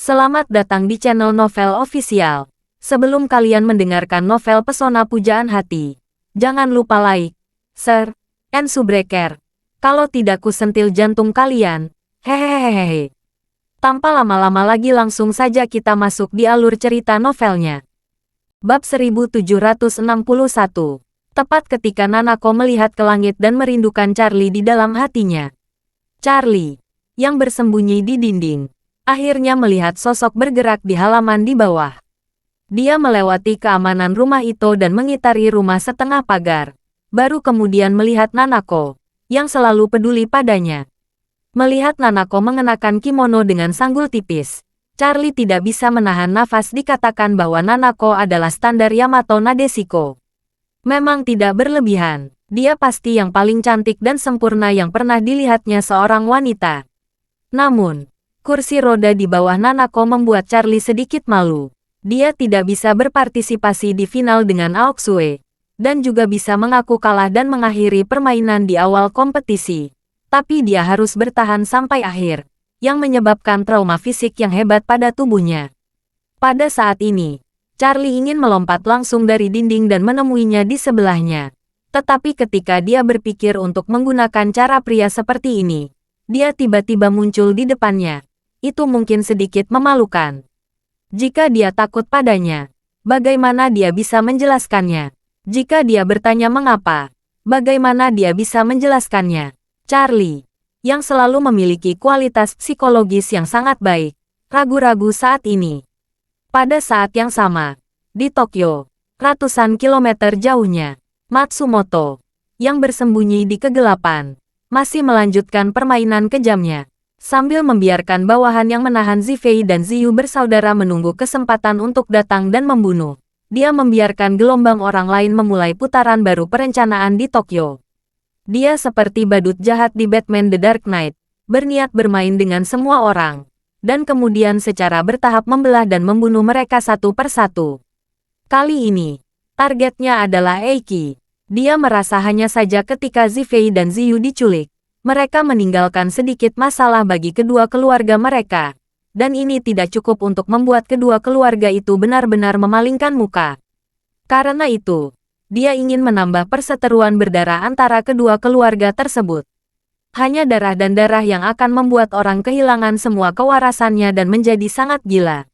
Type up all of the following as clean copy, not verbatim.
Selamat datang di channel Novel Official. Sebelum kalian mendengarkan novel Pesona Pujaan Hati, jangan lupa like, share, and subscribe. Kalau tidak ku sentil jantung kalian. Hehehehe. Tanpa lama-lama lagi langsung saja kita masuk di alur cerita novelnya. Bab 1761. Tepat ketika Nanako melihat ke langit dan merindukan Charlie di dalam hatinya. Charlie, yang bersembunyi di dinding, akhirnya melihat sosok bergerak di halaman di bawah. Dia melewati keamanan rumah itu dan mengitari rumah setengah pagar. Baru kemudian melihat Nanako, yang selalu peduli padanya. Melihat Nanako mengenakan kimono dengan sanggul tipis, Charlie tidak bisa menahan nafas dikatakan bahwa Nanako adalah standar Yamato Nadeshiko. Memang tidak berlebihan, dia pasti yang paling cantik dan sempurna yang pernah dilihatnya seorang wanita. Namun, kursi roda di bawah Nanako membuat Charlie sedikit malu. Dia tidak bisa berpartisipasi di final dengan Aoksue, dan juga bisa mengaku kalah dan mengakhiri permainan di awal kompetisi. Tapi dia harus bertahan sampai akhir, yang menyebabkan trauma fisik yang hebat pada tubuhnya. Pada saat ini, Charlie ingin melompat langsung dari dinding dan menemuinya di sebelahnya. Tetapi ketika dia berpikir untuk menggunakan cara pria seperti ini, dia tiba-tiba muncul di depannya. Itu mungkin sedikit memalukan. Jika dia takut padanya, bagaimana dia bisa menjelaskannya? Jika dia bertanya mengapa, bagaimana dia bisa menjelaskannya? Charlie, yang selalu memiliki kualitas psikologis yang sangat baik, ragu-ragu saat ini. Pada saat yang sama, di Tokyo, ratusan kilometer jauhnya, Matsumoto, yang bersembunyi di kegelapan, masih melanjutkan permainan kejamnya. Sambil membiarkan bawahan yang menahan Zifei dan Ziyu bersaudara menunggu kesempatan untuk datang dan membunuh, dia membiarkan gelombang orang lain memulai putaran baru perencanaan di Tokyo. Dia seperti badut jahat di Batman The Dark Knight, berniat bermain dengan semua orang, dan kemudian secara bertahap membelah dan membunuh mereka satu persatu. Kali ini, targetnya adalah Eiki. Dia merasa hanya saja ketika Zifei dan Ziyu diculik, mereka meninggalkan sedikit masalah bagi kedua keluarga mereka, dan ini tidak cukup untuk membuat kedua keluarga itu benar-benar memalingkan muka. Karena itu, dia ingin menambah perseteruan berdarah antara kedua keluarga tersebut. Hanya darah dan darah yang akan membuat orang kehilangan semua kewarasannya dan menjadi sangat gila.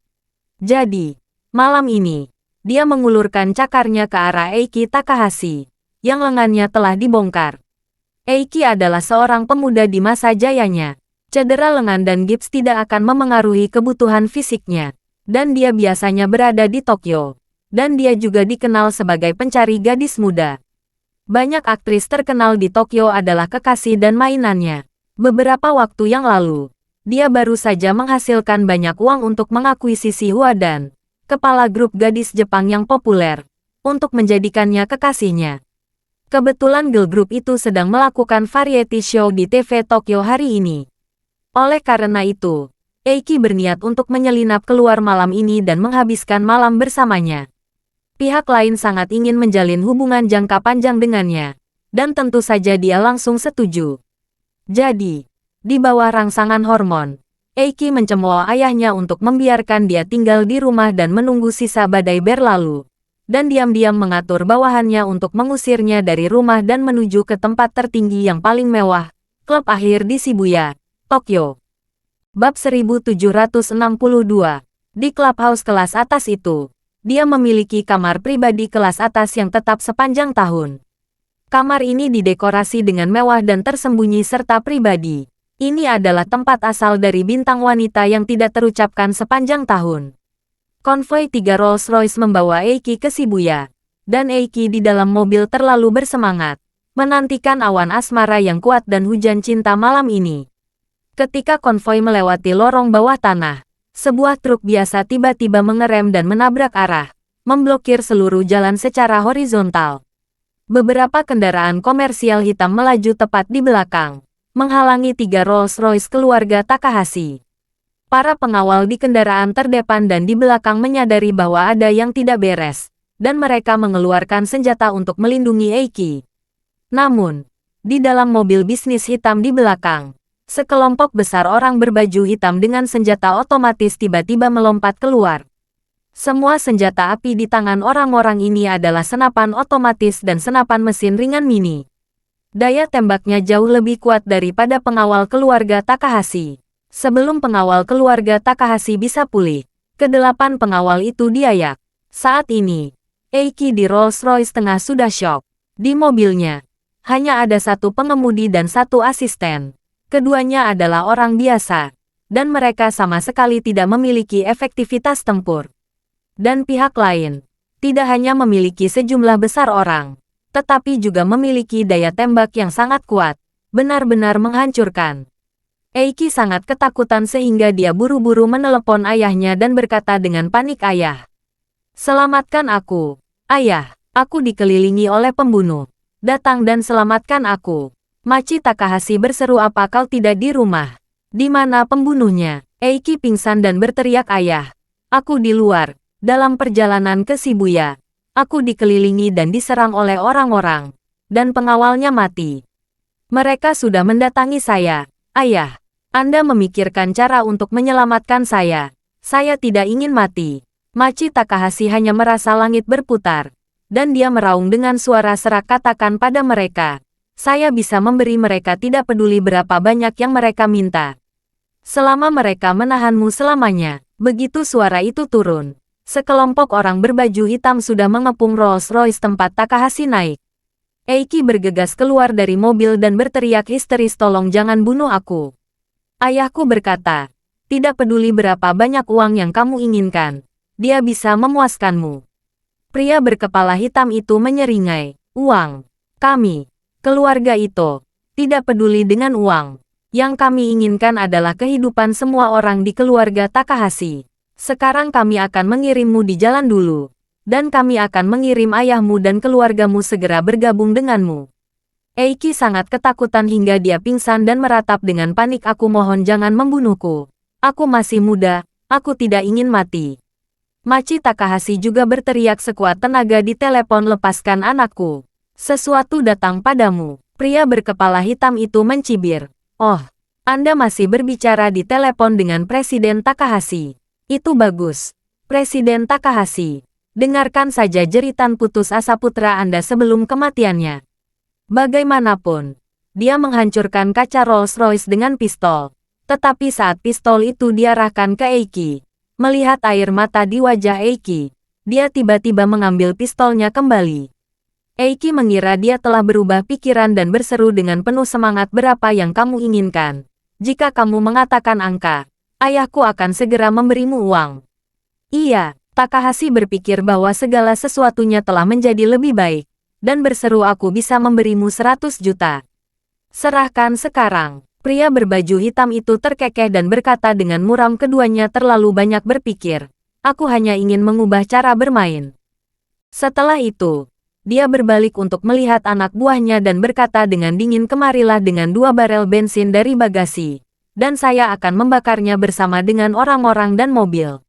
Jadi, malam ini, dia mengulurkan cakarnya ke arah Eiki Takahashi, yang lengannya telah dibongkar. Eiki adalah seorang pemuda di masa jayanya. Cedera lengan dan gips tidak akan memengaruhi kebutuhan fisiknya. Dan dia biasanya berada di Tokyo. Dan dia juga dikenal sebagai pencari gadis muda. Banyak aktris terkenal di Tokyo adalah kekasih dan mainannya. Beberapa waktu yang lalu, dia baru saja menghasilkan banyak uang untuk mengakuisisi Huadan, kepala grup gadis Jepang yang populer, untuk menjadikannya kekasihnya. Kebetulan girl group itu sedang melakukan variety show di TV Tokyo hari ini. Oleh karena itu, Eiki berniat untuk menyelinap keluar malam ini dan menghabiskan malam bersamanya. Pihak lain sangat ingin menjalin hubungan jangka panjang dengannya, dan tentu saja dia langsung setuju. Jadi, di bawah rangsangan hormon, Eiki mencemooh ayahnya untuk membiarkan dia tinggal di rumah dan menunggu sisa badai berlalu. Dan diam-diam mengatur bawahannya untuk mengusirnya dari rumah dan menuju ke tempat tertinggi yang paling mewah, klub akhir di Shibuya, Tokyo. Bab 1762. Di clubhouse kelas atas itu, dia memiliki kamar pribadi kelas atas yang tetap sepanjang tahun. Kamar ini didekorasi dengan mewah dan tersembunyi serta pribadi. Ini adalah tempat asal dari bintang wanita yang tidak terucapkan sepanjang tahun. Konvoi 3 Rolls-Royce membawa Eiki ke Shibuya, dan Eiki di dalam mobil terlalu bersemangat, menantikan awan asmara yang kuat dan hujan cinta malam ini. Ketika konvoi melewati lorong bawah tanah, sebuah truk biasa tiba-tiba mengerem dan menabrak arah, memblokir seluruh jalan secara horizontal. Beberapa kendaraan komersial hitam melaju tepat di belakang, menghalangi 3 Rolls-Royce keluarga Takahashi. Para pengawal di kendaraan terdepan dan di belakang menyadari bahwa ada yang tidak beres, dan mereka mengeluarkan senjata untuk melindungi Eiki. Namun, di dalam mobil bisnis hitam di belakang, Sekelompok besar orang berbaju hitam dengan senjata otomatis tiba-tiba melompat keluar. Semua senjata api di tangan orang-orang ini adalah senapan otomatis dan senapan mesin ringan mini. Daya tembaknya jauh lebih kuat daripada pengawal keluarga Takahashi. Sebelum pengawal keluarga Takahashi bisa pulih, kedelapan pengawal itu diayak. Saat ini, Eiki di Rolls-Royce tengah sudah syok. Di mobilnya, hanya ada satu pengemudi dan satu asisten. Keduanya adalah orang biasa, dan mereka sama sekali tidak memiliki efektivitas tempur. Dan pihak lain, tidak hanya memiliki sejumlah besar orang, tetapi juga memiliki daya tembak yang sangat kuat, benar-benar menghancurkan. Eiki sangat ketakutan sehingga dia buru-buru menelepon ayahnya dan berkata dengan panik, "Ayah, selamatkan aku. Ayah, aku dikelilingi oleh pembunuh. Datang dan selamatkan aku." Machi Takahashi berseru, "Apa kau tidak di rumah? Di mana pembunuhnya?" Eiki pingsan dan berteriak, "Ayah, aku di luar, dalam perjalanan ke Shibuya. Aku dikelilingi dan diserang oleh orang-orang, dan pengawalnya mati. Mereka sudah mendatangi saya. Ayah, Anda memikirkan cara untuk menyelamatkan saya. Saya tidak ingin mati." Machi Takahashi hanya merasa langit berputar, dan dia meraung dengan suara serak, "Katakan pada mereka. Saya bisa memberi mereka tidak peduli berapa banyak yang mereka minta. Selama mereka menahanmu selamanya." Begitu suara itu turun, sekelompok orang berbaju hitam sudah mengepung Rolls-Royce tempat Takahashi naik. Eiki bergegas keluar dari mobil dan berteriak histeris, "Tolong jangan bunuh aku." Ayahku berkata, "Tidak peduli berapa banyak uang yang kamu inginkan, dia bisa memuaskanmu." Pria berkepala hitam itu menyeringai, "Uang? Kami, keluarga itu, tidak peduli dengan uang. Yang kami inginkan adalah kehidupan semua orang di keluarga Takahashi. Sekarang kami akan mengirimmu di jalan dulu, dan kami akan mengirim ayahmu dan keluargamu segera bergabung denganmu." Eiki sangat ketakutan hingga dia pingsan dan meratap dengan panik, "Aku mohon jangan membunuhku. Aku masih muda, aku tidak ingin mati." Machi Takahashi juga berteriak sekuat tenaga di telepon, "Lepaskan anakku. Sesuatu datang padamu." Pria berkepala hitam itu mencibir, "Oh, Anda masih berbicara di telepon dengan Presiden Takahashi. Itu bagus, Presiden Takahashi. Dengarkan saja jeritan putus asa putra Anda sebelum kematiannya. Bagaimanapun, dia menghancurkan kaca Rolls-Royce dengan pistol. Tetapi saat pistol itu diarahkan ke Eiki, melihat air mata di wajah Eiki, dia tiba-tiba mengambil pistolnya kembali." Eiki mengira dia telah berubah pikiran dan berseru dengan penuh semangat, "Berapa yang kamu inginkan? Jika kamu mengatakan angka, ayahku akan segera memberimu uang." Iya, Takahashi berpikir bahwa segala sesuatunya telah menjadi lebih baik, dan berseru, "Aku bisa memberimu 100 juta. Serahkan sekarang." Pria berbaju hitam itu terkekeh dan berkata dengan muram, "Keduanya terlalu banyak berpikir. Aku hanya ingin mengubah cara bermain." Setelah itu, dia berbalik untuk melihat anak buahnya dan berkata dengan dingin, "Kemarilah dengan 2 barel bensin dari bagasi, dan saya akan membakarnya bersama dengan orang-orang dan mobil."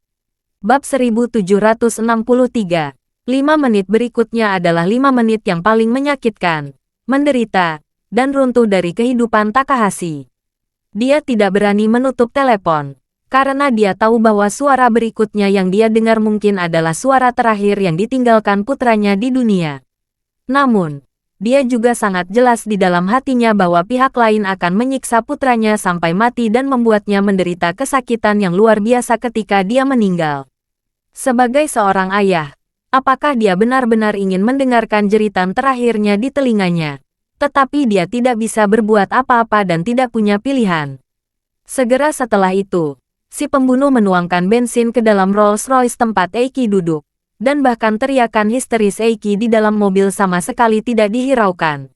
Bab 1763. 5 menit berikutnya adalah 5 menit yang paling menyakitkan, menderita, dan runtuh dari kehidupan Takahashi. Dia tidak berani menutup telepon, karena dia tahu bahwa suara berikutnya yang dia dengar mungkin adalah suara terakhir yang ditinggalkan putranya di dunia. Namun, dia juga sangat jelas di dalam hatinya bahwa pihak lain akan menyiksa putranya sampai mati dan membuatnya menderita kesakitan yang luar biasa ketika dia meninggal. Sebagai seorang ayah, apakah dia benar-benar ingin mendengarkan jeritan terakhirnya di telinganya? Tetapi dia tidak bisa berbuat apa-apa dan tidak punya pilihan. Segera setelah itu, si pembunuh menuangkan bensin ke dalam Rolls-Royce tempat Eiki duduk, dan bahkan teriakan histeris Eiki di dalam mobil sama sekali tidak dihiraukan.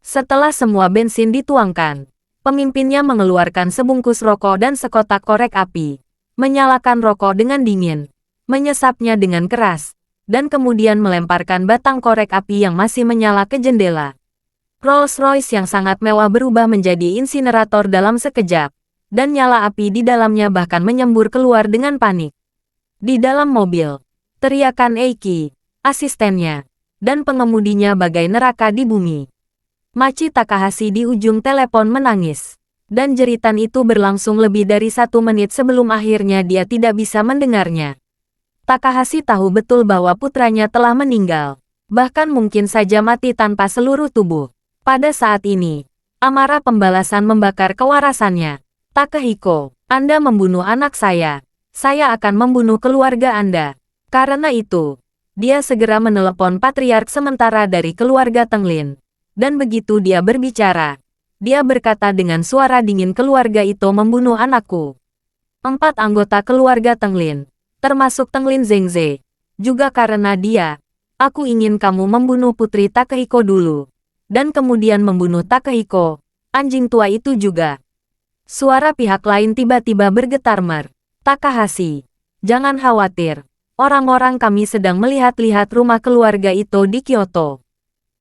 Setelah semua bensin dituangkan, pemimpinnya mengeluarkan sebungkus rokok dan sekotak korek api, menyalakan rokok dengan dingin, menyesapnya dengan keras, dan kemudian melemparkan batang korek api yang masih menyala ke jendela. Rolls-Royce yang sangat mewah berubah menjadi insinerator dalam sekejap, dan nyala api di dalamnya bahkan menyembur keluar dengan panik. Di dalam mobil, teriakan Eiki, asistennya, dan pengemudinya bagai neraka di bumi. Machi Takahashi di ujung telepon menangis. Dan jeritan itu berlangsung lebih dari 1 menit sebelum akhirnya dia tidak bisa mendengarnya. Takahashi tahu betul bahwa putranya telah meninggal. Bahkan mungkin saja mati tanpa seluruh tubuh. Pada saat ini, amarah pembalasan membakar kewarasannya. Takehiko, Anda membunuh anak saya. Saya akan membunuh keluarga Anda. Karena itu, dia segera menelepon patriark sementara dari keluarga Tenglin. Dan begitu dia berbicara, dia berkata dengan suara dingin, keluarga itu membunuh anakku. 4 anggota keluarga Tenglin, termasuk Tenglin Zhengze. Juga karena dia, aku ingin kamu membunuh putri Takehiko dulu. Dan kemudian membunuh Takehiko, anjing tua itu juga. Suara pihak lain tiba-tiba bergetar mer. Takahashi, jangan khawatir. Orang-orang kami sedang melihat-lihat rumah keluarga itu di Kyoto.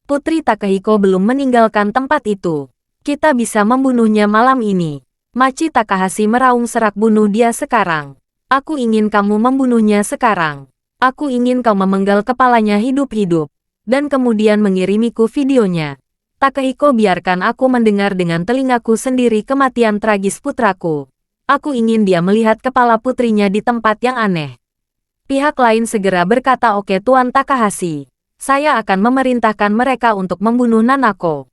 Putri Takehiko belum meninggalkan tempat itu. Kita bisa membunuhnya malam ini. Machi Takahashi meraung serak, bunuh dia sekarang. Aku ingin kamu membunuhnya sekarang. Aku ingin kau memenggal kepalanya hidup-hidup. Dan kemudian mengirimiku videonya. Takehiko, biarkan aku mendengar dengan telingaku sendiri kematian tragis putraku. Aku ingin dia melihat kepala putrinya di tempat yang aneh. Pihak lain segera berkata, oke Tuan Takahashi. Saya akan memerintahkan mereka untuk membunuh Nanako.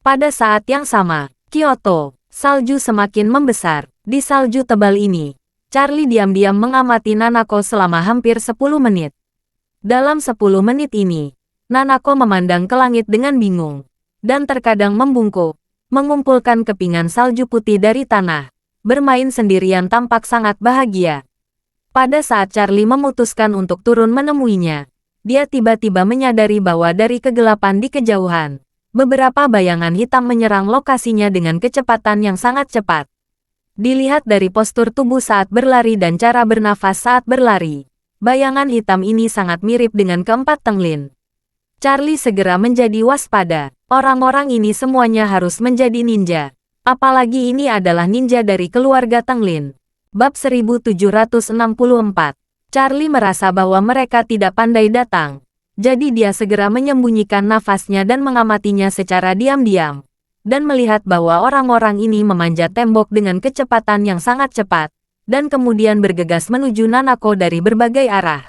Pada saat yang sama, Kyoto, salju semakin membesar. Di salju tebal ini, Charlie diam-diam mengamati Nanako selama hampir 10 menit. Dalam 10 menit ini, Nanako memandang ke langit dengan bingung. Dan terkadang membungkuk, mengumpulkan kepingan salju putih dari tanah. Bermain sendirian tampak sangat bahagia. Pada saat Charlie memutuskan untuk turun menemuinya, dia tiba-tiba menyadari bahwa dari kegelapan di kejauhan, beberapa bayangan hitam menyerang lokasinya dengan kecepatan yang sangat cepat. Dilihat dari postur tubuh saat berlari dan cara bernafas saat berlari, bayangan hitam ini sangat mirip dengan keempat Tenglin. Charlie segera menjadi waspada. Orang-orang ini semuanya harus menjadi ninja. Apalagi ini adalah ninja dari keluarga Tenglin. Bab 1764. Charlie merasa bahwa mereka tidak pandai datang. Jadi dia segera menyembunyikan nafasnya dan mengamatinya secara diam-diam. Dan melihat bahwa orang-orang ini memanjat tembok dengan kecepatan yang sangat cepat. Dan kemudian bergegas menuju Nanako dari berbagai arah.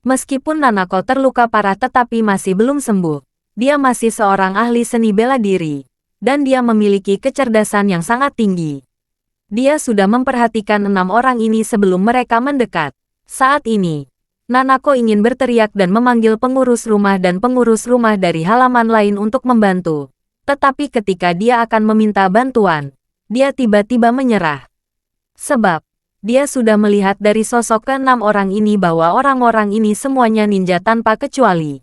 Meskipun Nanako terluka parah tetapi masih belum sembuh. Dia masih seorang ahli seni bela diri. Dan dia memiliki kecerdasan yang sangat tinggi. Dia sudah memperhatikan 6 orang ini sebelum mereka mendekat. Saat ini, Nanako ingin berteriak dan memanggil pengurus rumah dan pengurus rumah dari halaman lain untuk membantu. Tetapi ketika dia akan meminta bantuan, dia tiba-tiba menyerah. Sebab, dia sudah melihat dari sosok ke-6 orang ini bahwa orang-orang ini semuanya ninja tanpa kecuali.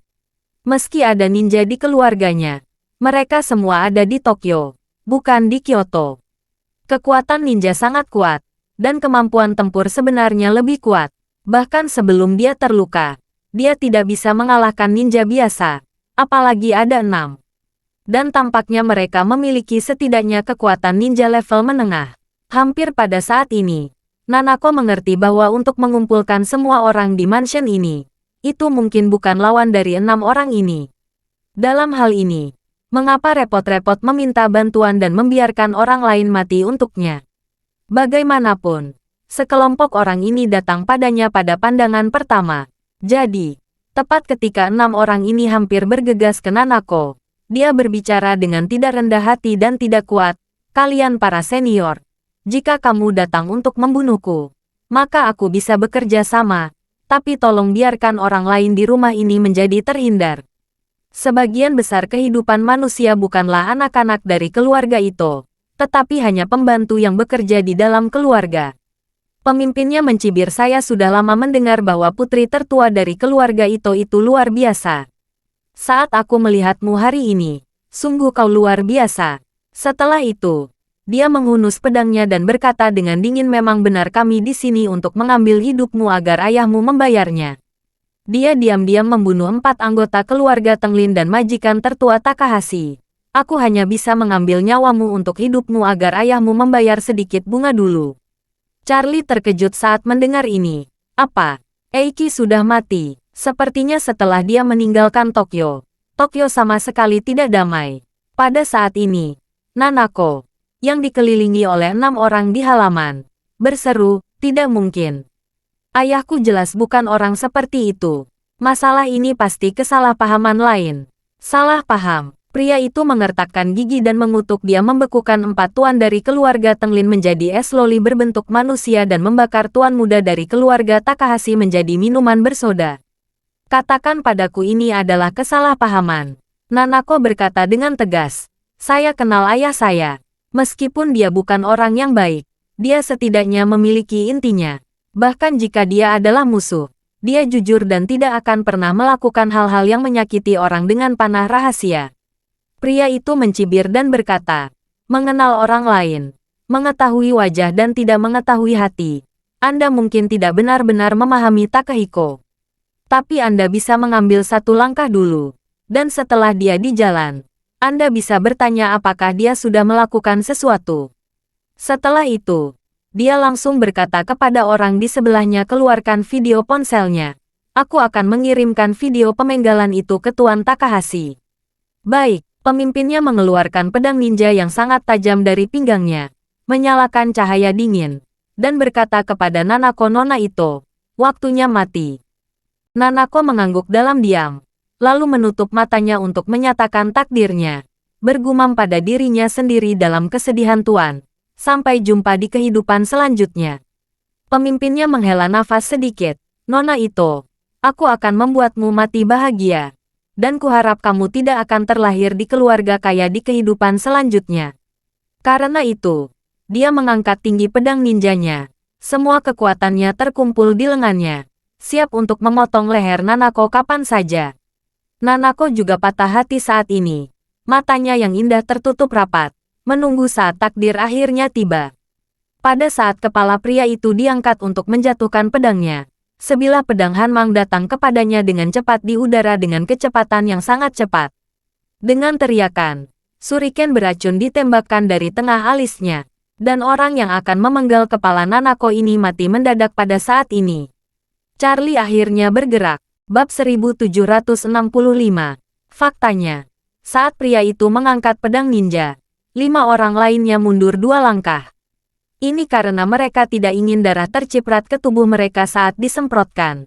Meski ada ninja di keluarganya, mereka semua ada di Tokyo, bukan di Kyoto. Kekuatan ninja sangat kuat, dan kemampuan tempur sebenarnya lebih kuat. Bahkan sebelum dia terluka, dia tidak bisa mengalahkan ninja biasa, apalagi ada 6. Dan tampaknya mereka memiliki setidaknya kekuatan ninja level menengah. Hampir pada saat ini, Nanako mengerti bahwa untuk mengumpulkan semua orang di mansion ini, itu mungkin bukan lawan dari 6 orang ini. Dalam hal ini, mengapa repot-repot meminta bantuan dan membiarkan orang lain mati untuknya? Bagaimanapun, sekelompok orang ini datang padanya pada pandangan pertama. Jadi, tepat ketika 6 orang ini hampir bergegas ke Nanako, dia berbicara dengan tidak rendah hati dan tidak kuat. Kalian para senior, jika kamu datang untuk membunuhku, maka aku bisa bekerja sama, tapi tolong biarkan orang lain di rumah ini menjadi terhindar. Sebagian besar kehidupan manusia bukanlah anak-anak dari keluarga itu, tetapi hanya pembantu yang bekerja di dalam keluarga. Pemimpinnya mencibir, saya sudah lama mendengar bahwa putri tertua dari keluarga itu luar biasa. Saat aku melihatmu hari ini, sungguh kau luar biasa. Setelah itu, dia menghunus pedangnya dan berkata dengan dingin, memang benar kami di sini untuk mengambil hidupmu agar ayahmu membayarnya. Dia diam-diam membunuh 4 anggota keluarga Tenglin dan majikan tertua Takahashi. Aku hanya bisa mengambil nyawamu untuk hidupmu agar ayahmu membayar sedikit bunga dulu. Charlie terkejut saat mendengar ini. Apa? Eiki sudah mati. Sepertinya setelah dia meninggalkan Tokyo, Tokyo sama sekali tidak damai. Pada saat ini, Nanako, yang dikelilingi oleh 6 orang di halaman. Berseru, "Tidak mungkin. Ayahku jelas bukan orang seperti itu. Masalah ini pasti kesalahpahaman lain." Salah paham. Pria itu mengertakkan gigi dan mengutuk. Dia membekukan 4 tuan dari keluarga Tenglin menjadi es loli berbentuk manusia dan membakar tuan muda dari keluarga Takahashi menjadi minuman bersoda. "Katakan padaku ini adalah kesalahpahaman," Nanako berkata dengan tegas. "Saya kenal ayah saya. Meskipun dia bukan orang yang baik, dia setidaknya memiliki intinya. Bahkan jika dia adalah musuh, dia jujur dan tidak akan pernah melakukan hal-hal yang menyakiti orang dengan panah rahasia." Pria itu mencibir dan berkata, "Mengenal orang lain, mengetahui wajah dan tidak mengetahui hati. Anda mungkin tidak benar-benar memahami Takahiko. Tapi Anda bisa mengambil satu langkah dulu. Dan setelah dia di jalan, Anda bisa bertanya apakah dia sudah melakukan sesuatu." Setelah itu, dia langsung berkata kepada orang di sebelahnya, "Keluarkan video ponselnya. Aku akan mengirimkan video pemenggalan itu ke Tuan Takahashi." "Baik." Pemimpinnya mengeluarkan pedang ninja yang sangat tajam dari pinggangnya, menyalakan cahaya dingin, dan berkata kepada Nanako, "Nona Ito, waktunya mati." Nanako mengangguk dalam diam, lalu menutup matanya untuk menyatakan takdirnya, bergumam pada dirinya sendiri dalam kesedihan, "Tuan, sampai jumpa di kehidupan selanjutnya." Pemimpinnya menghela nafas sedikit, "Nona Ito, aku akan membuatmu mati bahagia. Dan kuharap kamu tidak akan terlahir di keluarga kaya di kehidupan selanjutnya." Karena itu, dia mengangkat tinggi pedang ninjanya. Semua kekuatannya terkumpul di lengannya, siap untuk memotong leher Nanako kapan saja. Nanako juga patah hati saat ini. Matanya yang indah tertutup rapat, menunggu saat takdir akhirnya tiba. Pada saat kepala pria itu diangkat untuk menjatuhkan pedangnya, sebilah pedang Hanmang datang kepadanya dengan cepat di udara dengan kecepatan yang sangat cepat. Dengan teriakan, shuriken beracun ditembakkan dari tengah alisnya, dan orang yang akan memenggal kepala Nanako ini mati mendadak pada saat ini. Charlie akhirnya bergerak. Bab 1765. Faktanya, saat pria itu mengangkat pedang ninja, 5 orang lainnya mundur 2 langkah. Ini karena mereka tidak ingin darah terciprat ke tubuh mereka saat disemprotkan.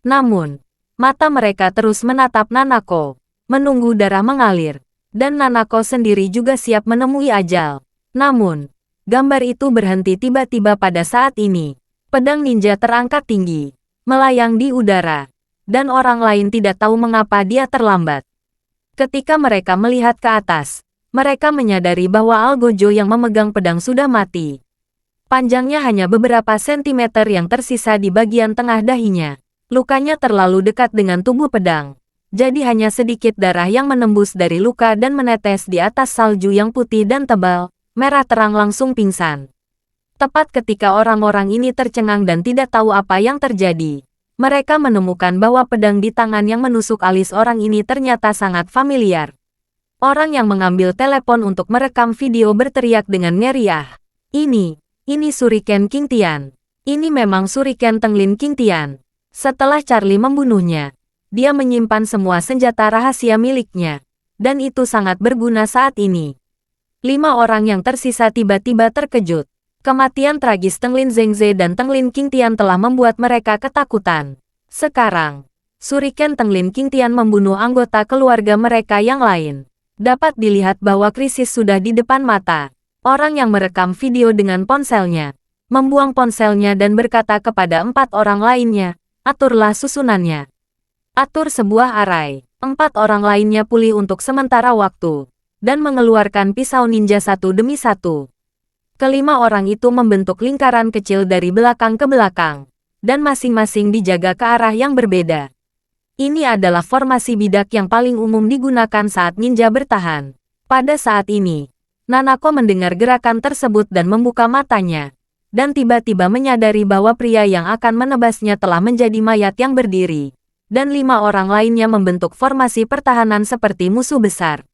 Namun, mata mereka terus menatap Nanako, menunggu darah mengalir, dan Nanako sendiri juga siap menemui ajal. Namun, gambar itu berhenti tiba-tiba pada saat ini. Pedang ninja terangkat tinggi, melayang di udara, dan orang lain tidak tahu mengapa dia terlambat. Ketika mereka melihat ke atas, mereka menyadari bahwa Algojo yang memegang pedang sudah mati. Panjangnya hanya beberapa sentimeter yang tersisa di bagian tengah dahinya. Lukanya terlalu dekat dengan tubuh pedang, jadi hanya sedikit darah yang menembus dari luka dan menetes di atas salju yang putih dan tebal, merah terang langsung pingsan. Tepat ketika orang-orang ini tercengang dan tidak tahu apa yang terjadi, mereka menemukan bahwa pedang di tangan yang menusuk alis orang ini ternyata sangat familiar. Orang yang mengambil telepon untuk merekam video berteriak dengan ngeriah, Ini Shuriken King Tian. Ini memang Shuriken Tenglin King Tian. Setelah Charlie membunuhnya, dia menyimpan semua senjata rahasia miliknya. Dan itu sangat berguna saat ini. 5 orang yang tersisa tiba-tiba terkejut. Kematian tragis Tenglin Zhengze dan Tenglin King Tian telah membuat mereka ketakutan. Sekarang, Shuriken Tenglin King Tian membunuh anggota keluarga mereka yang lain. Dapat dilihat bahwa krisis sudah di depan mata. Orang yang merekam video dengan ponselnya, membuang ponselnya dan berkata kepada 4 orang lainnya, "Aturlah susunannya. Atur sebuah arai." 4 orang lainnya pulih untuk sementara waktu, dan mengeluarkan pisau ninja satu demi satu. Kelima orang itu membentuk lingkaran kecil dari belakang ke belakang, dan masing-masing dijaga ke arah yang berbeda. Ini adalah formasi bidak yang paling umum digunakan saat ninja bertahan. Pada saat ini, Nanako mendengar gerakan tersebut dan membuka matanya, dan tiba-tiba menyadari bahwa pria yang akan menebasnya telah menjadi mayat yang berdiri, dan 5 orang lainnya membentuk formasi pertahanan seperti musuh besar.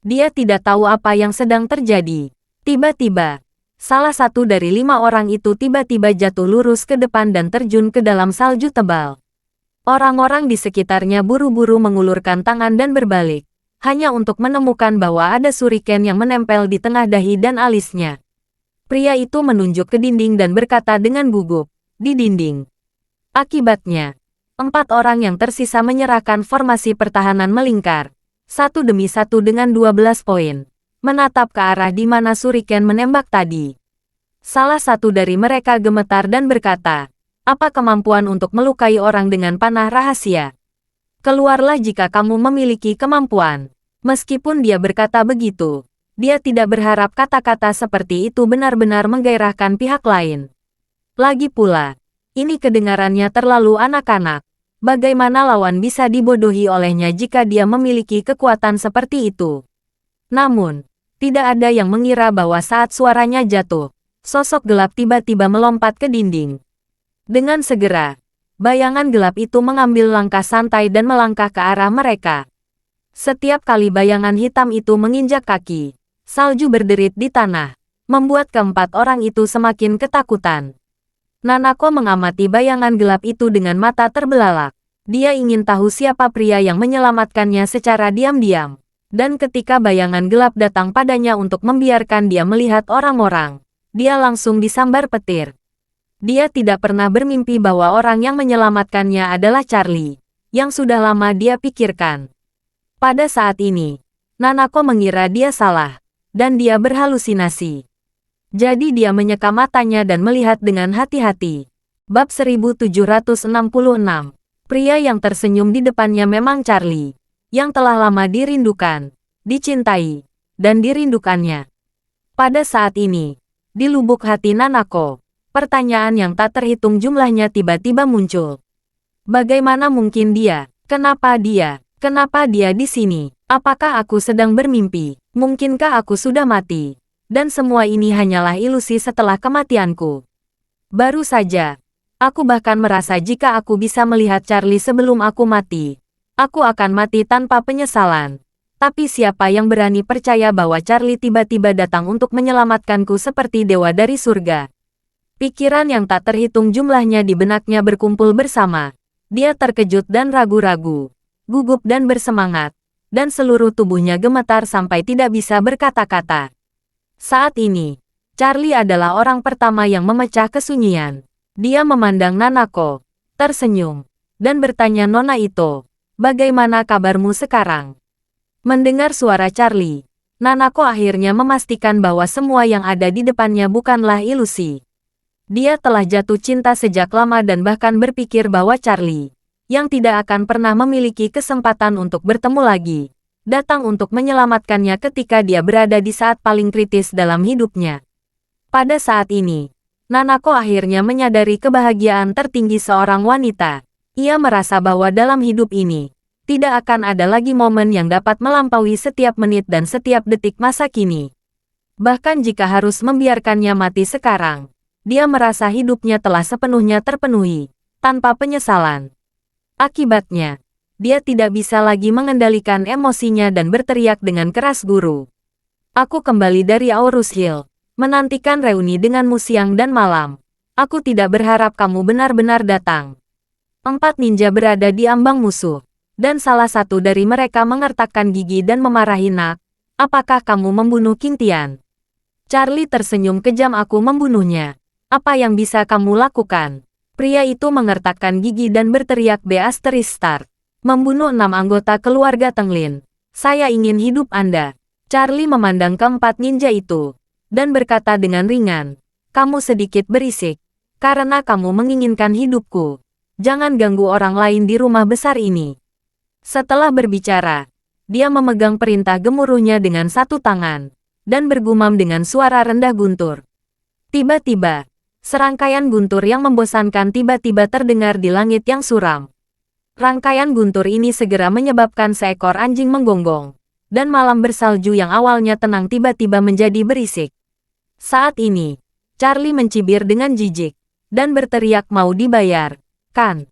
Dia tidak tahu apa yang sedang terjadi. Tiba-tiba, salah satu dari 5 orang itu tiba-tiba jatuh lurus ke depan dan terjun ke dalam salju tebal. Orang-orang di sekitarnya buru-buru mengulurkan tangan dan berbalik, hanya untuk menemukan bahwa ada shuriken yang menempel di tengah dahi dan alisnya. Pria itu menunjuk ke dinding dan berkata dengan gugup, "Di dinding." Akibatnya, 4 orang yang tersisa menyerahkan formasi pertahanan melingkar, satu demi satu dengan 12 poin, menatap ke arah di mana shuriken menembak tadi. Salah satu dari mereka gemetar dan berkata, "Apa kemampuan untuk melukai orang dengan panah rahasia? Keluarlah jika kamu memiliki kemampuan." Meskipun dia berkata begitu, dia tidak berharap kata-kata seperti itu benar-benar menggairahkan pihak lain. Lagi pula, ini kedengarannya terlalu anak-anak. Bagaimana lawan bisa dibodohi olehnya jika dia memiliki kekuatan seperti itu? Namun, tidak ada yang mengira bahwa saat suaranya jatuh, sosok gelap tiba-tiba melompat ke dinding. Dengan segera, bayangan gelap itu mengambil langkah santai dan melangkah ke arah mereka. Setiap kali bayangan hitam itu menginjak kaki, salju berderit di tanah, membuat keempat orang itu semakin ketakutan. Nanako mengamati bayangan gelap itu dengan mata terbelalak. Dia ingin tahu siapa pria yang menyelamatkannya secara diam-diam. Dan ketika bayangan gelap datang padanya untuk membiarkan dia melihat orang-orang, dia langsung disambar petir. Dia tidak pernah bermimpi bahwa orang yang menyelamatkannya adalah Charlie, yang sudah lama dia pikirkan. Pada saat ini, Nanako mengira dia salah, dan dia berhalusinasi. Jadi dia menyeka matanya dan melihat dengan hati-hati. Bab 1766. Pria yang tersenyum di depannya memang Charlie, yang telah lama dirindukan, dicintai, dan dirindukannya. Pada saat ini, di lubuk hati Nanako, pertanyaan yang tak terhitung jumlahnya tiba-tiba muncul. Bagaimana mungkin dia? Kenapa dia? Kenapa dia di sini? Apakah aku sedang bermimpi? Mungkinkah aku sudah mati? Dan semua ini hanyalah ilusi setelah kematianku. Baru saja, aku bahkan merasa jika aku bisa melihat Charlie sebelum aku mati, aku akan mati tanpa penyesalan. Tapi siapa yang berani percaya bahwa Charlie tiba-tiba datang untuk menyelamatkanku seperti dewa dari surga? Pikiran yang tak terhitung jumlahnya di benaknya berkumpul bersama. Dia terkejut dan ragu-ragu, gugup dan bersemangat, dan seluruh tubuhnya gemetar sampai tidak bisa berkata-kata. Saat ini, Charlie adalah orang pertama yang memecah kesunyian. Dia memandang Nanako, tersenyum, dan bertanya, "Nona Ito, bagaimana kabarmu sekarang?" Mendengar suara Charlie, Nanako akhirnya memastikan bahwa semua yang ada di depannya bukanlah ilusi. Dia telah jatuh cinta sejak lama dan bahkan berpikir bahwa Charlie, yang tidak akan pernah memiliki kesempatan untuk bertemu lagi, datang untuk menyelamatkannya ketika dia berada di saat paling kritis dalam hidupnya. Pada saat ini, Nanako akhirnya menyadari kebahagiaan tertinggi seorang wanita. Ia merasa bahwa dalam hidup ini, tidak akan ada lagi momen yang dapat melampaui setiap menit dan setiap detik masa kini. Bahkan jika harus membiarkannya mati sekarang, dia merasa hidupnya telah sepenuhnya terpenuhi, tanpa penyesalan. Akibatnya, dia tidak bisa lagi mengendalikan emosinya dan berteriak dengan keras, "Guru, aku kembali dari Aurus Hill, menantikan reuni denganmu siang dan malam. Aku tidak berharap kamu benar-benar datang." 4 ninja berada di ambang musuh, dan salah satu dari mereka mengertakkan gigi dan memarahi, "Nak, apakah kamu membunuh King Tian?" Charlie tersenyum kejam, "Aku membunuhnya. Apa yang bisa kamu lakukan?" Pria itu mengertakkan gigi dan berteriak, "Start. Membunuh 6 anggota keluarga Tenglin. Saya ingin hidup Anda." Charlie memandang keempat ninja itu, dan berkata dengan ringan, "Kamu sedikit berisik, karena kamu menginginkan hidupku. Jangan ganggu orang lain di rumah besar ini." Setelah berbicara, dia memegang perintah gemuruhnya dengan satu tangan, dan bergumam dengan suara rendah guntur. Tiba-tiba, serangkaian guntur yang membosankan tiba-tiba terdengar di langit yang suram. Rangkaian guntur ini segera menyebabkan seekor anjing menggonggong, dan malam bersalju yang awalnya tenang tiba-tiba menjadi berisik. Saat ini, Charlie mencibir dengan jijik, dan berteriak, "Mau dibayar, kan?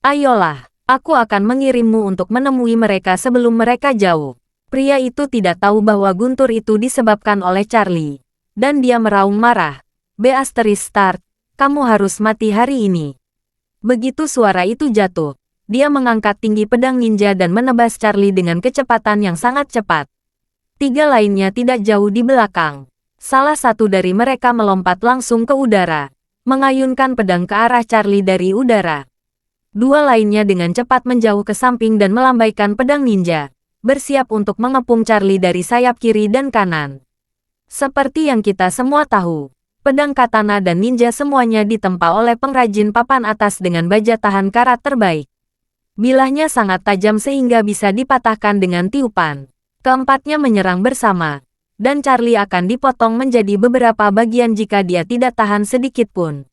Ayolah. Aku akan mengirimmu untuk menemui mereka sebelum mereka jauh." Pria itu tidak tahu bahwa guntur itu disebabkan oleh Charlie, dan dia meraung marah, Start, kamu harus mati hari ini." Begitu suara itu jatuh, dia mengangkat tinggi pedang ninja dan menebas Charlie dengan kecepatan yang sangat cepat. 3 lainnya tidak jauh di belakang. Salah satu dari mereka melompat langsung ke udara, mengayunkan pedang ke arah Charlie dari udara. 2 lainnya dengan cepat menjauh ke samping dan melambaikan pedang ninja, bersiap untuk mengepung Charlie dari sayap kiri dan kanan. Seperti yang kita semua tahu, pedang katana dan ninja semuanya ditempa oleh pengrajin papan atas dengan baja tahan karat terbaik. Bilahnya sangat tajam sehingga bisa dipatahkan dengan tiupan. Keempatnya menyerang bersama, dan Charlie akan dipotong menjadi beberapa bagian jika dia tidak tahan sedikit pun.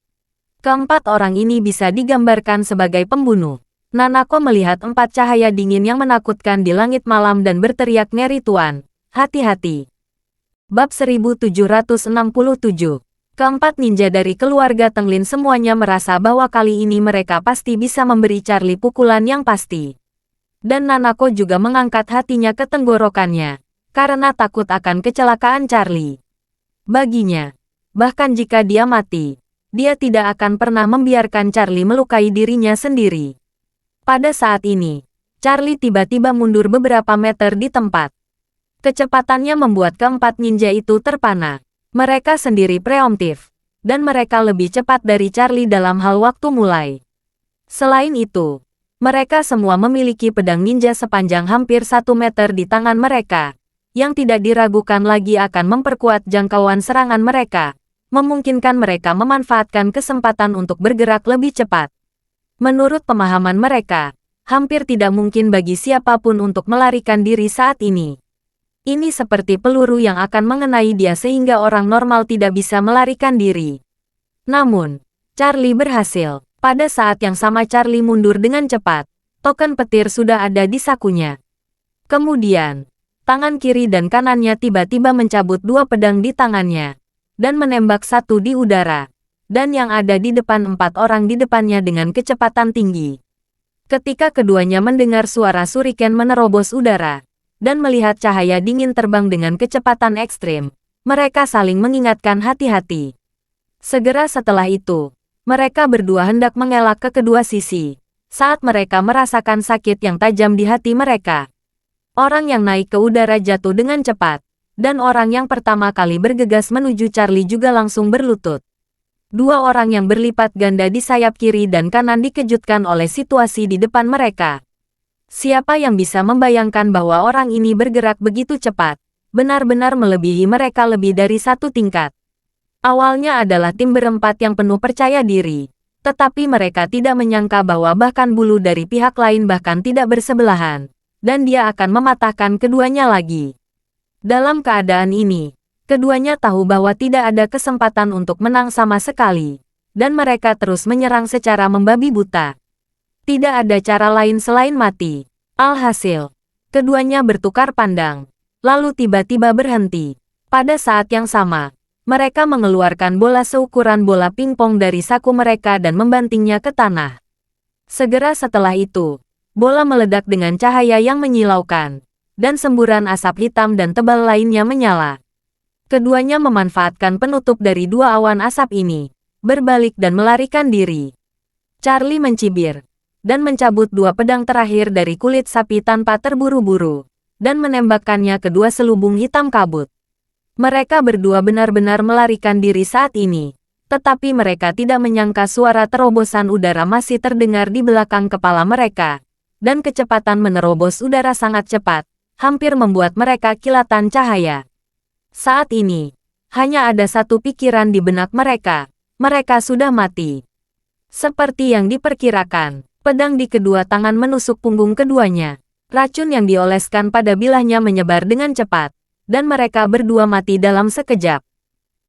Keempat orang ini bisa digambarkan sebagai pembunuh. Nanako melihat 4 cahaya dingin yang menakutkan di langit malam dan berteriak, "Ngeri Tuan, hati-hati." Bab 1767. Keempat ninja dari keluarga Tenglin semuanya merasa bahwa kali ini mereka pasti bisa memberi Charlie pukulan yang pasti. Dan Nanako juga mengangkat hatinya ke tenggorokannya, karena takut akan kecelakaan Charlie. Baginya, bahkan jika dia mati, dia tidak akan pernah membiarkan Charlie melukai dirinya sendiri. Pada saat ini, Charlie tiba-tiba mundur beberapa meter di tempat. Kecepatannya membuat keempat ninja itu terpana. Mereka sendiri preemptif, dan mereka lebih cepat dari Charlie dalam hal waktu mulai. Selain itu, mereka semua memiliki pedang ninja sepanjang hampir 1 meter di tangan mereka, yang tidak diragukan lagi akan memperkuat jangkauan serangan mereka, memungkinkan mereka memanfaatkan kesempatan untuk bergerak lebih cepat. Menurut pemahaman mereka, hampir tidak mungkin bagi siapapun untuk melarikan diri saat ini. Ini seperti peluru yang akan mengenai dia sehingga orang normal tidak bisa melarikan diri. Namun, Charlie berhasil. Pada saat yang sama Charlie mundur dengan cepat. Token petir sudah ada di sakunya. Kemudian, tangan kiri dan kanannya tiba-tiba mencabut 2 pedang di tangannya, dan menembak satu di udara. Dan yang ada di depan 4 orang di depannya dengan kecepatan tinggi. Ketika keduanya mendengar suara shuriken menerobos udara, dan melihat cahaya dingin terbang dengan kecepatan ekstrim, mereka saling mengingatkan hati-hati. Segera setelah itu, mereka berdua hendak mengelak ke kedua sisi, saat mereka merasakan sakit yang tajam di hati mereka. Orang yang naik ke udara jatuh dengan cepat, dan orang yang pertama kali bergegas menuju Charlie juga langsung berlutut. 2 orang yang berlipat ganda di sayap kiri dan kanan dikejutkan oleh situasi di depan mereka. Siapa yang bisa membayangkan bahwa orang ini bergerak begitu cepat, benar-benar melebihi mereka lebih dari 1 tingkat. Awalnya adalah tim berempat yang penuh percaya diri, tetapi mereka tidak menyangka bahwa bahkan bulu dari pihak lain bahkan tidak bersebelahan, dan dia akan mematahkan keduanya lagi. Dalam keadaan ini, keduanya tahu bahwa tidak ada kesempatan untuk menang sama sekali, dan mereka terus menyerang secara membabi buta. Tidak ada cara lain selain mati. Alhasil, keduanya bertukar pandang, lalu tiba-tiba berhenti. Pada saat yang sama, mereka mengeluarkan bola seukuran bola pingpong dari saku mereka dan membantingnya ke tanah. Segera setelah itu, bola meledak dengan cahaya yang menyilaukan, dan semburan asap hitam dan tebal lainnya menyala. Keduanya memanfaatkan penutup dari 2 awan asap ini, berbalik dan melarikan diri. Charlie mencibir, dan mencabut 2 pedang terakhir dari kulit sapi tanpa terburu-buru, dan menembakkannya ke 2 selubung hitam kabut. Mereka berdua benar-benar melarikan diri saat ini, tetapi mereka tidak menyangka suara terobosan udara masih terdengar di belakang kepala mereka, dan kecepatan menerobos udara sangat cepat, hampir membuat mereka kilatan cahaya. Saat ini, hanya ada satu pikiran di benak mereka sudah mati. Seperti yang diperkirakan, pedang di kedua tangan menusuk punggung keduanya. Racun yang dioleskan pada bilahnya menyebar dengan cepat, dan mereka berdua mati dalam sekejap.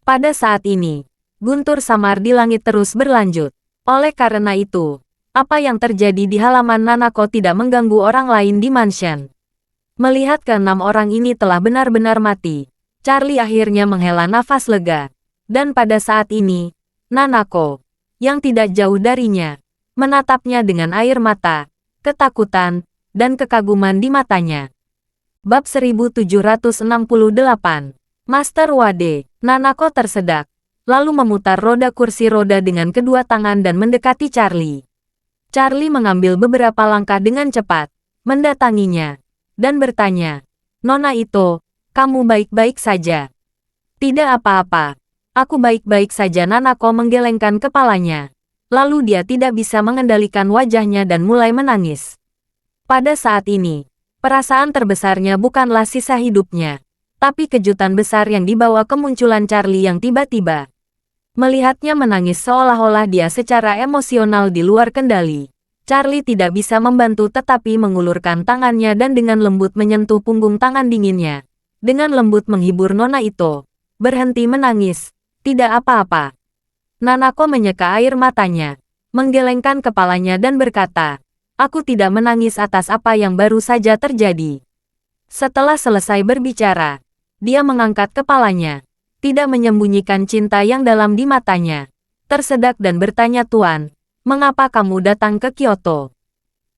Pada saat ini, guntur samar di langit terus berlanjut. Oleh karena itu, apa yang terjadi di halaman Nanako tidak mengganggu orang lain di mansion. Melihat ke-6 orang ini telah benar-benar mati, Charlie akhirnya menghela nafas lega. Dan pada saat ini, Nanako, yang tidak jauh darinya, menatapnya dengan air mata, ketakutan, dan kekaguman di matanya. Bab 1768. Master Wade. Nanako tersedak, lalu memutar roda kursi roda dengan kedua tangan dan mendekati Charlie. Charlie mengambil beberapa langkah dengan cepat, mendatanginya, dan bertanya, "Nona Ito, kamu baik-baik saja?" "Tidak apa-apa. Aku baik-baik saja." Nanako menggelengkan kepalanya. Lalu dia tidak bisa mengendalikan wajahnya dan mulai menangis. Pada saat ini, perasaan terbesarnya bukanlah sisa hidupnya, tapi kejutan besar yang dibawa kemunculan Charlie yang tiba-tiba. Melihatnya menangis seolah-olah dia secara emosional di luar kendali. Charlie tidak bisa membantu tetapi mengulurkan tangannya dan dengan lembut menyentuh punggung tangan dinginnya. Dengan lembut menghibur Nona Ito. "Berhenti menangis, tidak apa-apa." Nanako menyeka air matanya, menggelengkan kepalanya dan berkata, "Aku tidak menangis atas apa yang baru saja terjadi." Setelah selesai berbicara, dia mengangkat kepalanya, tidak menyembunyikan cinta yang dalam di matanya. Tersedak dan bertanya, "Tuan, mengapa kamu datang ke Kyoto?"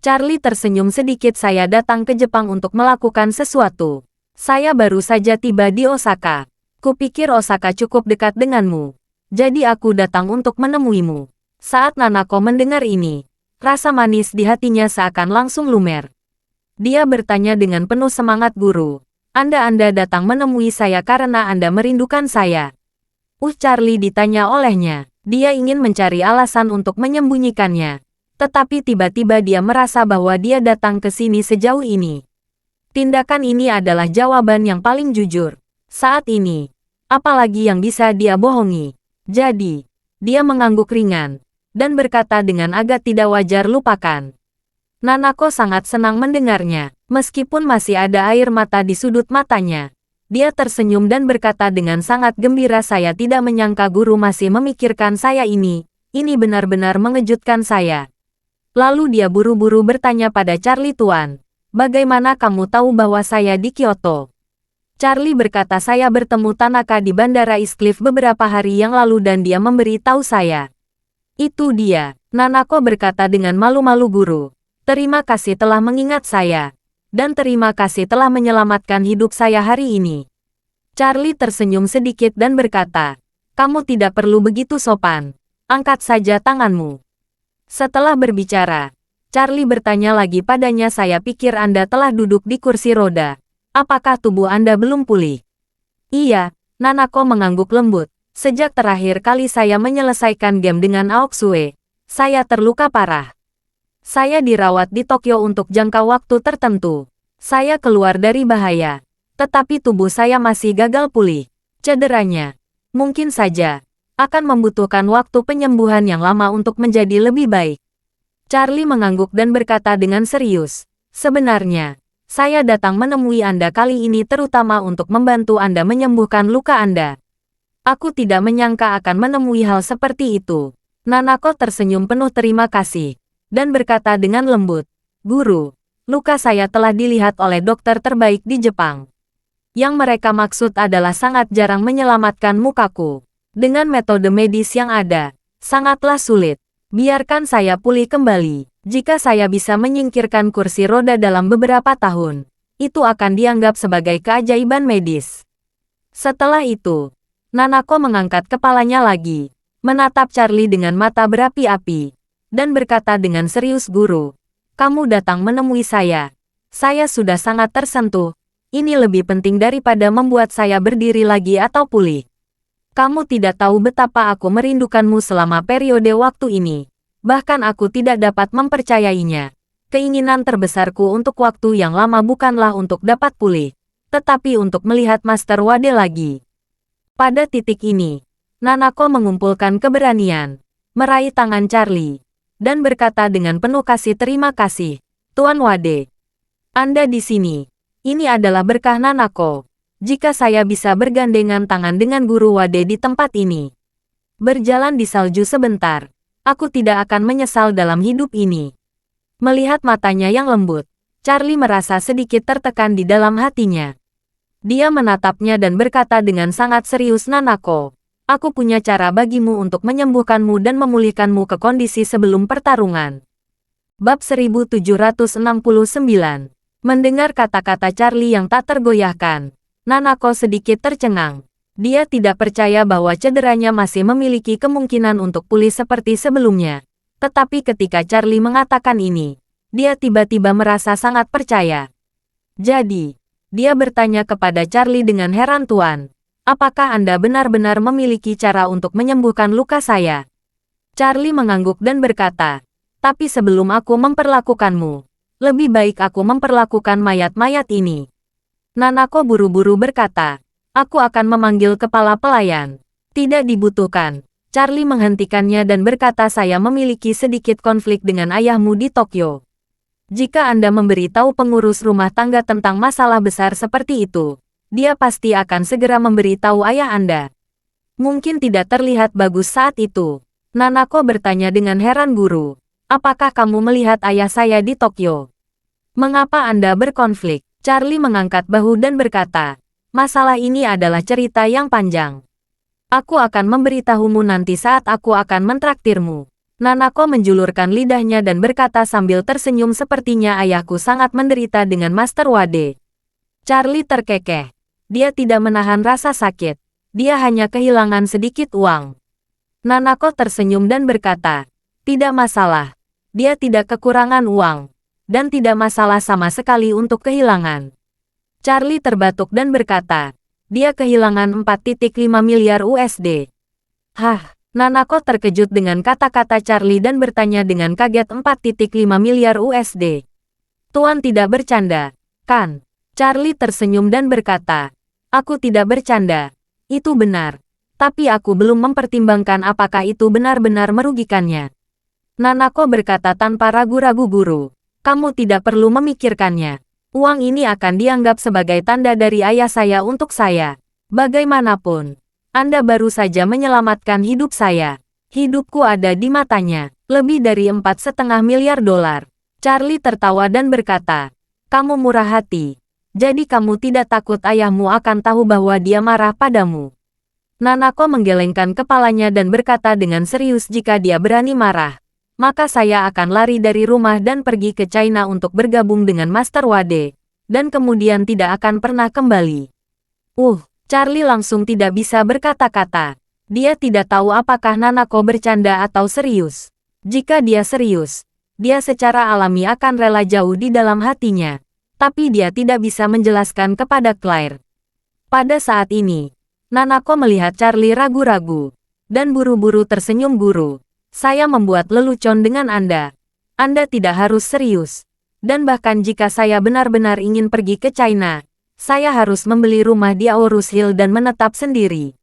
Charlie tersenyum sedikit. "Saya datang ke Jepang untuk melakukan sesuatu. Saya baru saja tiba di Osaka. Kupikir Osaka cukup dekat denganmu. Jadi aku datang untuk menemuimu." Saat Nanako mendengar ini, rasa manis di hatinya seakan langsung lumer. Dia bertanya dengan penuh semangat, "Guru, Anda datang menemui saya karena Anda merindukan saya?" Charlie ditanya olehnya. Dia ingin mencari alasan untuk menyembunyikannya. Tetapi tiba-tiba dia merasa bahwa dia datang ke sini sejauh ini. Tindakan ini adalah jawaban yang paling jujur. Saat ini, apalagi yang bisa dia bohongi? Jadi, dia mengangguk ringan, dan berkata dengan agak tidak wajar, "Lupakan." Nanako sangat senang mendengarnya, meskipun masih ada air mata di sudut matanya. Dia tersenyum dan berkata dengan sangat gembira, "Saya tidak menyangka guru masih memikirkan saya ini benar-benar mengejutkan saya." Lalu dia buru-buru bertanya pada Charlie, "Tuan, bagaimana kamu tahu bahwa saya di Kyoto?" Charlie berkata, "Saya bertemu Tanaka di Bandara Eastcliff beberapa hari yang lalu dan dia memberi tahu saya." "Itu dia," Nanako berkata dengan malu-malu. "Guru, terima kasih telah mengingat saya. Dan terima kasih telah menyelamatkan hidup saya hari ini." Charlie tersenyum sedikit dan berkata, "Kamu tidak perlu begitu sopan. Angkat saja tanganmu." Setelah berbicara, Charlie bertanya lagi padanya, "Saya pikir Anda telah duduk di kursi roda. Apakah tubuh Anda belum pulih?" "Iya," Nanako mengangguk lembut. "Sejak terakhir kali saya menyelesaikan game dengan Aoksue, saya terluka parah. Saya dirawat di Tokyo untuk jangka waktu tertentu. Saya keluar dari bahaya. Tetapi tubuh saya masih gagal pulih. Cederanya, mungkin saja, akan membutuhkan waktu penyembuhan yang lama untuk menjadi lebih baik." Charlie mengangguk dan berkata dengan serius, "Sebenarnya, saya datang menemui Anda kali ini terutama untuk membantu Anda menyembuhkan luka Anda." "Aku tidak menyangka akan menemui hal seperti itu." Nanako tersenyum penuh terima kasih dan berkata dengan lembut, "Guru, luka saya telah dilihat oleh dokter terbaik di Jepang. Yang mereka maksud adalah sangat jarang menyelamatkan mukaku. Dengan metode medis yang ada, sangatlah sulit. Biarkan saya pulih kembali. Jika saya bisa menyingkirkan kursi roda dalam beberapa tahun, itu akan dianggap sebagai keajaiban medis." Setelah itu, Nanako mengangkat kepalanya lagi, menatap Charlie dengan mata berapi-api, dan berkata dengan serius, "Guru, kamu datang menemui saya. Saya sudah sangat tersentuh. Ini lebih penting daripada membuat saya berdiri lagi atau pulih. Kamu tidak tahu betapa aku merindukanmu selama periode waktu ini. Bahkan aku tidak dapat mempercayainya. Keinginan terbesarku untuk waktu yang lama bukanlah untuk dapat pulih, tetapi untuk melihat Master Wade lagi." Pada titik ini, Nanako mengumpulkan keberanian, meraih tangan Charlie, dan berkata dengan penuh kasih, "Terima kasih, Tuan Wade. Anda di sini. Ini adalah berkah Nanako. Jika saya bisa bergandengan tangan dengan Guru Wade di tempat ini, berjalan di salju sebentar, aku tidak akan menyesal dalam hidup ini." Melihat matanya yang lembut, Charlie merasa sedikit tertekan di dalam hatinya. Dia menatapnya dan berkata dengan sangat serius, "Nanako, aku punya cara bagimu untuk menyembuhkanmu dan memulihkanmu ke kondisi sebelum pertarungan." Bab 1769. Mendengar kata-kata Charlie yang tak tergoyahkan, Nanako sedikit tercengang. Dia tidak percaya bahwa cederanya masih memiliki kemungkinan untuk pulih seperti sebelumnya. Tetapi ketika Charlie mengatakan ini, dia tiba-tiba merasa sangat percaya. Jadi, dia bertanya kepada Charlie dengan heran, "Tuan, apakah Anda benar-benar memiliki cara untuk menyembuhkan luka saya?" Charlie mengangguk dan berkata, "Tapi sebelum aku memperlakukanmu, lebih baik aku memperlakukan mayat-mayat ini." Nanako buru-buru berkata, "Aku akan memanggil kepala pelayan." "Tidak dibutuhkan." Charlie menghentikannya dan berkata, "Saya memiliki sedikit konflik dengan ayahmu di Tokyo. Jika Anda memberitahu pengurus rumah tangga tentang masalah besar seperti itu, dia pasti akan segera memberitahu ayah Anda. Mungkin tidak terlihat bagus saat itu." Nanako bertanya dengan heran, "Guru, apakah kamu melihat ayah saya di Tokyo? Mengapa Anda berkonflik?" Charlie mengangkat bahu dan berkata, "Masalah ini adalah cerita yang panjang. Aku akan memberitahumu nanti saat aku akan mentraktirmu." Nanako menjulurkan lidahnya dan berkata sambil tersenyum, "Sepertinya ayahku sangat menderita dengan Master Wade." Charlie terkekeh. Dia tidak menahan rasa sakit. Dia hanya kehilangan sedikit uang. Nanako tersenyum dan berkata, "Tidak masalah. Dia tidak kekurangan uang. Dan tidak masalah sama sekali untuk kehilangan." Charlie terbatuk dan berkata, "Dia kehilangan 4,5 miliar USD. Hah?" Nanako terkejut dengan kata-kata Charlie dan bertanya dengan kaget, 4,5 miliar USD. "Tuan tidak bercanda, kan?" Charlie tersenyum dan berkata, "Aku tidak bercanda. Itu benar. Tapi aku belum mempertimbangkan apakah itu benar-benar merugikannya." Nanako berkata tanpa ragu-ragu, "Guru, kamu tidak perlu memikirkannya. Uang ini akan dianggap sebagai tanda dari ayah saya untuk saya. Bagaimanapun, Anda baru saja menyelamatkan hidup saya. Hidupku ada di matanya. Lebih dari 4,5 miliar dolar." Charlie tertawa dan berkata, "Kamu murah hati. Jadi kamu tidak takut ayahmu akan tahu bahwa dia marah padamu?" Nanako menggelengkan kepalanya dan berkata dengan serius, "Jika dia berani marah, maka saya akan lari dari rumah dan pergi ke China untuk bergabung dengan Master Wade, dan kemudian tidak akan pernah kembali." Charlie langsung tidak bisa berkata-kata. Dia tidak tahu apakah Nanako bercanda atau serius. Jika dia serius, dia secara alami akan rela jauh di dalam hatinya. Tapi dia tidak bisa menjelaskan kepada Claire. Pada saat ini, Nanako melihat Charlie ragu-ragu, dan buru-buru tersenyum, "Guru, saya membuat lelucon dengan Anda. Anda tidak harus serius. Dan bahkan jika saya benar-benar ingin pergi ke China, saya harus membeli rumah di Aorus Hill dan menetap sendiri.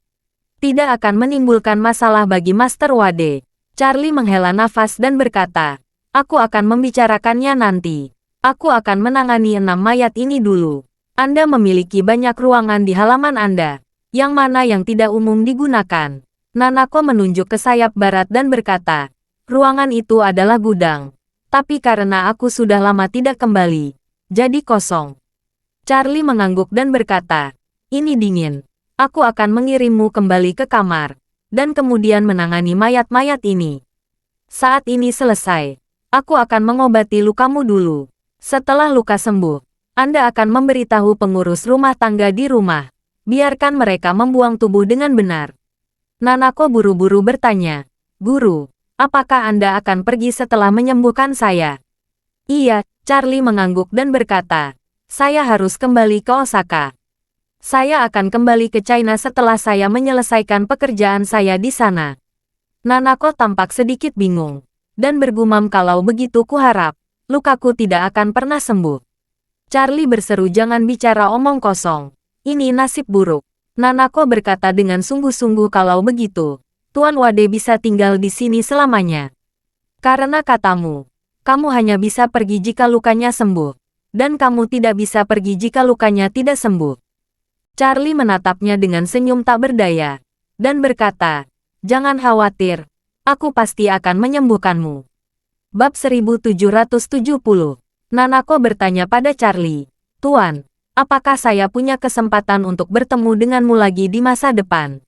Tidak akan menimbulkan masalah bagi Master Wade." Charlie menghela nafas dan berkata, "Aku akan membicarakannya nanti. Aku akan menangani 6 mayat ini dulu. Anda memiliki banyak ruangan di halaman Anda. Yang mana yang tidak umum digunakan?" Nanako menunjuk ke sayap barat dan berkata, "Ruangan itu adalah gudang. Tapi karena aku sudah lama tidak kembali, jadi kosong." Charlie mengangguk dan berkata, "Ini dingin. Aku akan mengirimmu kembali ke kamar, dan kemudian menangani mayat-mayat ini. Saat ini selesai, aku akan mengobati lukamu dulu. Setelah luka sembuh, Anda akan memberitahu pengurus rumah tangga di rumah. Biarkan mereka membuang tubuh dengan benar." Nanako buru-buru bertanya, "Guru, apakah Anda akan pergi setelah menyembuhkan saya?" "Iya," Charlie mengangguk dan berkata, "Saya harus kembali ke Osaka. Saya akan kembali ke China setelah saya menyelesaikan pekerjaan saya di sana." Nanako tampak sedikit bingung, dan bergumam, "Kalau begitu kuharap, lukaku tidak akan pernah sembuh." Charlie berseru, "Jangan bicara omong kosong. Ini nasib buruk." Nanako berkata dengan sungguh-sungguh, "Kalau begitu, Tuan Wade bisa tinggal di sini selamanya. Karena katamu, kamu hanya bisa pergi jika lukanya sembuh, dan kamu tidak bisa pergi jika lukanya tidak sembuh." Charlie menatapnya dengan senyum tak berdaya, dan berkata, "Jangan khawatir, aku pasti akan menyembuhkanmu." Bab 1770. Nanako bertanya pada Charlie, "Tuan, apakah saya punya kesempatan untuk bertemu denganmu lagi di masa depan?"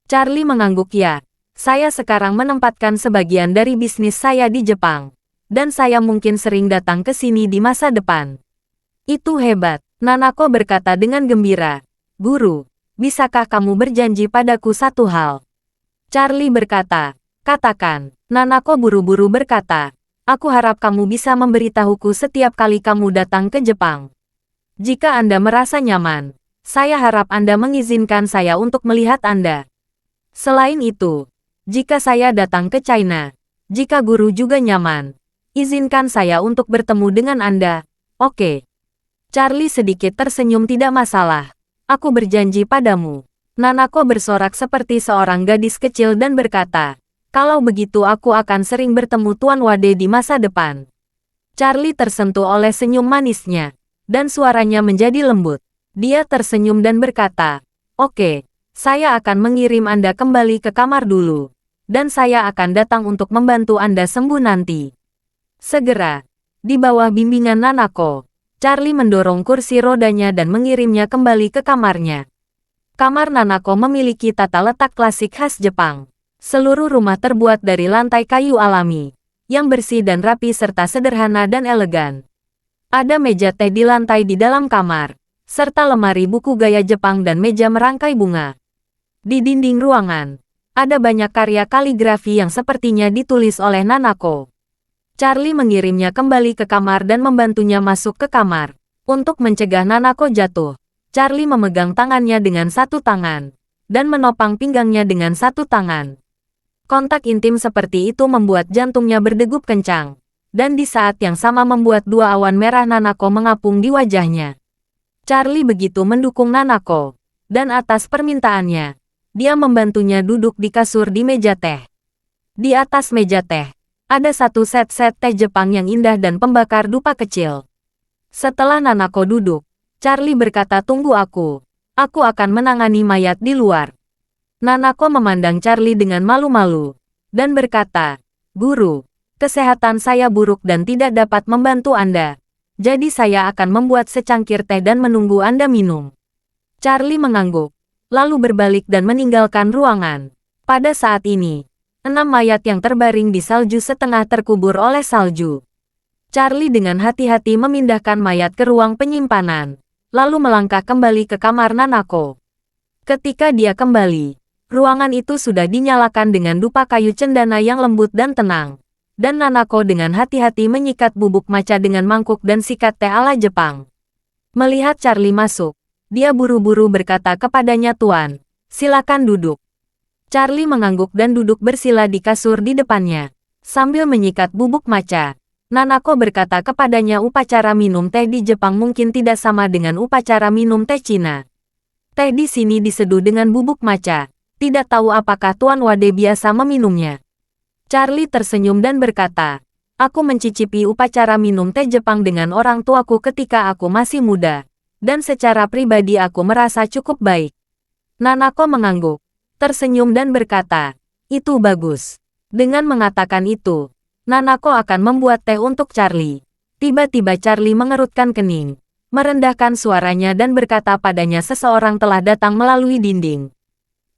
Charlie mengangguk, "Ya, saya sekarang menempatkan sebagian dari bisnis saya di Jepang, dan saya mungkin sering datang ke sini di masa depan." "Itu hebat," Nanako berkata dengan gembira. "Guru, bisakah kamu berjanji padaku satu hal?" Charlie berkata, "Katakan." Nanako buru-buru berkata, aku harap kamu bisa memberitahuku setiap kali kamu datang ke Jepang. Jika Anda merasa nyaman, saya harap Anda mengizinkan saya untuk melihat Anda. Selain itu, jika saya datang ke China, jika guru juga nyaman, izinkan saya untuk bertemu dengan Anda, oke? Charlie sedikit tersenyum. Tidak masalah. Aku berjanji padamu. Nanako bersorak seperti seorang gadis kecil dan berkata, kalau begitu aku akan sering bertemu Tuan Wade di masa depan. Charlie tersentuh oleh senyum manisnya, dan suaranya menjadi lembut. Dia tersenyum dan berkata, oke, saya akan mengirim Anda kembali ke kamar dulu. Dan saya akan datang untuk membantu Anda sembuh nanti. Segera, di bawah bimbingan Nanako, Charlie mendorong kursi rodanya dan mengirimnya kembali ke kamarnya. Kamar Nanako memiliki tata letak klasik khas Jepang. Seluruh rumah terbuat dari lantai kayu alami, yang bersih dan rapi serta sederhana dan elegan. Ada meja teh di lantai di dalam kamar, serta lemari buku gaya Jepang dan meja merangkai bunga. Di dinding ruangan, ada banyak karya kaligrafi yang sepertinya ditulis oleh Nanako. Charlie mengirimnya kembali ke kamar dan membantunya masuk ke kamar. Untuk mencegah Nanako jatuh, Charlie memegang tangannya dengan satu tangan, dan menopang pinggangnya dengan satu tangan. Kontak intim seperti itu membuat jantungnya berdegup kencang, dan di saat yang sama membuat dua awan merah Nanako mengapung di wajahnya. Charlie begitu mendukung Nanako, dan atas permintaannya, dia membantunya duduk di kasur di meja teh. Di atas meja teh, ada satu set-set teh Jepang yang indah dan pembakar dupa kecil. Setelah Nanako duduk, Charlie berkata, tunggu aku akan menangani mayat di luar. Nanako memandang Charlie dengan malu-malu, dan berkata, guru, kesehatan saya buruk dan tidak dapat membantu Anda. Jadi saya akan membuat secangkir teh dan menunggu Anda minum. Charlie mengangguk, lalu berbalik dan meninggalkan ruangan. Pada saat ini, 6 mayat yang terbaring di salju setengah terkubur oleh salju. Charlie dengan hati-hati memindahkan mayat ke ruang penyimpanan, lalu melangkah kembali ke kamar Nanako. Ketika dia kembali, ruangan itu sudah dinyalakan dengan dupa kayu cendana yang lembut dan tenang. Dan Nanako dengan hati-hati menyikat bubuk matcha dengan mangkuk dan sikat teh ala Jepang. Melihat Charlie masuk, dia buru-buru berkata kepadanya, Tuan, silakan duduk. Charlie mengangguk dan duduk bersila di kasur di depannya. Sambil menyikat bubuk matcha, Nanako berkata kepadanya, upacara minum teh di Jepang mungkin tidak sama dengan upacara minum teh Cina. Teh di sini diseduh dengan bubuk matcha. Tidak tahu apakah Tuan Wade biasa meminumnya. Charlie tersenyum dan berkata, aku mencicipi upacara minum teh Jepang dengan orang tuaku ketika aku masih muda. Dan secara pribadi aku merasa cukup baik. Nanako mengangguk, tersenyum dan berkata, itu bagus. Dengan mengatakan itu, Nanako akan membuat teh untuk Charlie. Tiba-tiba Charlie mengerutkan kening, merendahkan suaranya dan berkata padanya, seseorang telah datang melalui dinding.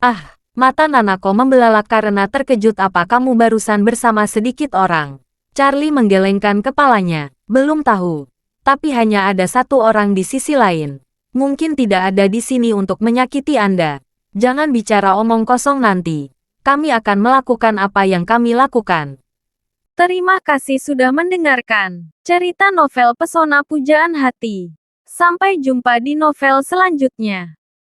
Ah! Mata Nanako membelalak karena terkejut. Apa kamu barusan bersama sedikit orang? Charlie menggelengkan kepalanya. Belum tahu. Tapi hanya ada satu orang di sisi lain. Mungkin tidak ada di sini untuk menyakiti Anda. Jangan bicara omong kosong nanti. Kami akan melakukan apa yang kami lakukan. Terima kasih sudah mendengarkan cerita novel Pesona Pujaan Hati. Sampai jumpa di novel selanjutnya.